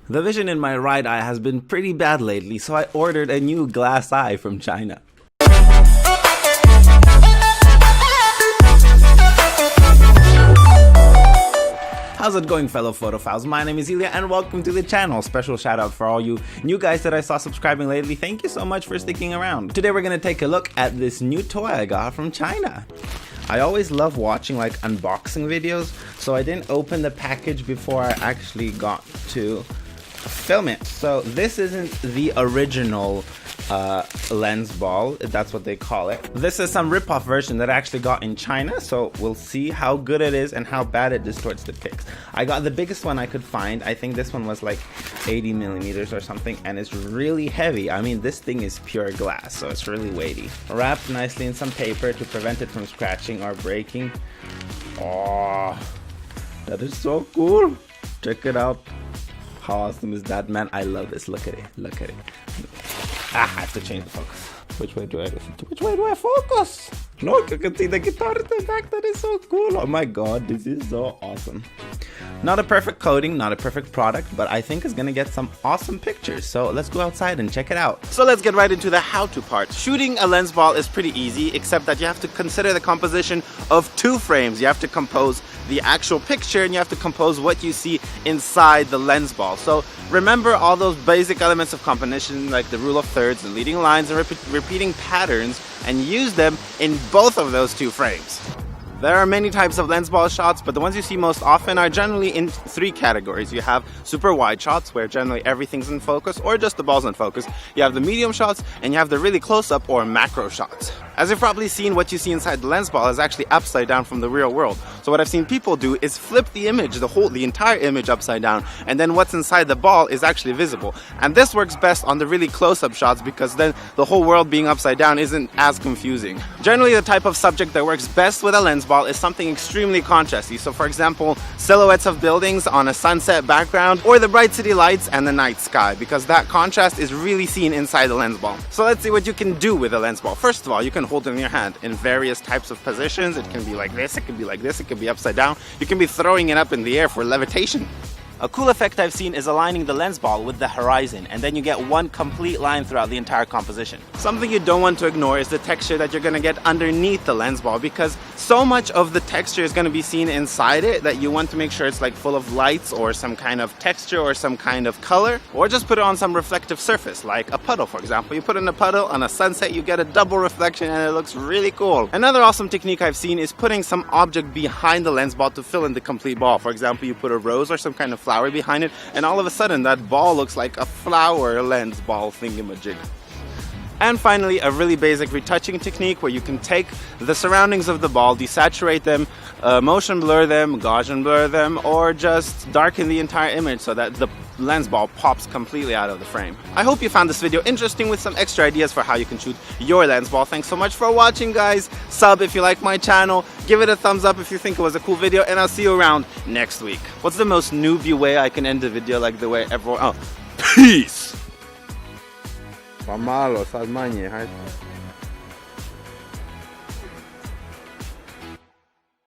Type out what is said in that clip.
The vision in my right eye has been pretty bad lately, so I ordered a new glass eye from China. How's it going, fellow photophiles? My name is Ilya and welcome to the channel. Special shout out for all you new guys that I saw subscribing lately. Thank you so much for sticking around. Today we're gonna take a look at this new toy I got from China. I always love watching like unboxing videos, so I didn't open the package before I actually got to film it. So this isn't the original lens ball, that's what they call it. This is some rip-off version that I actually got in China, so we'll see how good it is and how bad it distorts the pics. I got the biggest one I could find. I think this one was like 80 millimeters or something, and it's really heavy. I mean, this thing is pure glass, so it's really weighty. Wrapped nicely in some paper to prevent it from scratching or breaking. Oh, that is so cool. Check it out. How awesome is that, man? I love this. Look at it. Look at it. I have to change the focus. Which way do I focus? Look, you can see the guitar in the back. That is so cool. Oh my god, this is so awesome. Not a perfect coating, not a perfect product, but I think it's gonna get some awesome pictures. So let's go outside and check it out. So let's get right into the how-to part. Shooting a lens ball is pretty easy, except that you have to consider the composition of two frames. You have to compose the actual picture and you have to compose what you see inside the lens ball. So remember all those basic elements of composition like the rule of thirds, the leading lines, and repeating patterns, and use them in both of those two frames. There are many types of lens ball shots, but the ones you see most often are generally in three categories. You have super wide shots, where generally everything's in focus, or just the ball's in focus. You have the medium shots, and you have the really close-up or macro shots. As you've probably seen, what you see inside the lens ball is actually upside down from the real world. So what I've seen people do is flip the image, the entire image upside down, and then what's inside the ball is actually visible. And this works best on the really close-up shots, because then the whole world being upside down isn't as confusing. Generally, the type of subject that works best with a lens ball is something extremely contrasty. So for example, silhouettes of buildings on a sunset background, or the bright city lights and the night sky, because that contrast is really seen inside the lens ball. So let's see what you can do with a lens ball. First of all, you can hold it in your hand in various types of positions. It can be like this, it can be like this, it can be upside down. You can be throwing it up in the air for levitation. A cool effect I've seen is aligning the lens ball with the horizon, and then you get one complete line throughout the entire composition. Something you don't want to ignore is the texture that you're going to get underneath the lens ball, because so much of the texture is going to be seen inside it that you want to make sure it's like full of lights or some kind of texture or some kind of color, or just put it on some reflective surface like a puddle, for example. You put in a puddle on a sunset, you get a double reflection and it looks really cool. Another awesome technique I've seen is putting some object behind the lens ball to fill in the complete ball. For example, you put a rose or some kind of flower behind it, and all of a sudden that ball looks like a flower lens ball thingamajig. And finally, a really basic retouching technique where you can take the surroundings of the ball, desaturate them, motion blur them, Gaussian blur them, or just darken the entire image so that the lens ball pops completely out of the frame. I hope you found this video interesting with some extra ideas for how you can shoot your lens ball. Thanks so much for watching, guys. Sub if you like my channel, give it a thumbs up if you think it was a cool video, and I'll see you around next week. What's the most newbie way I can end the video like the way everyone... Oh, peace! Помало, сознание,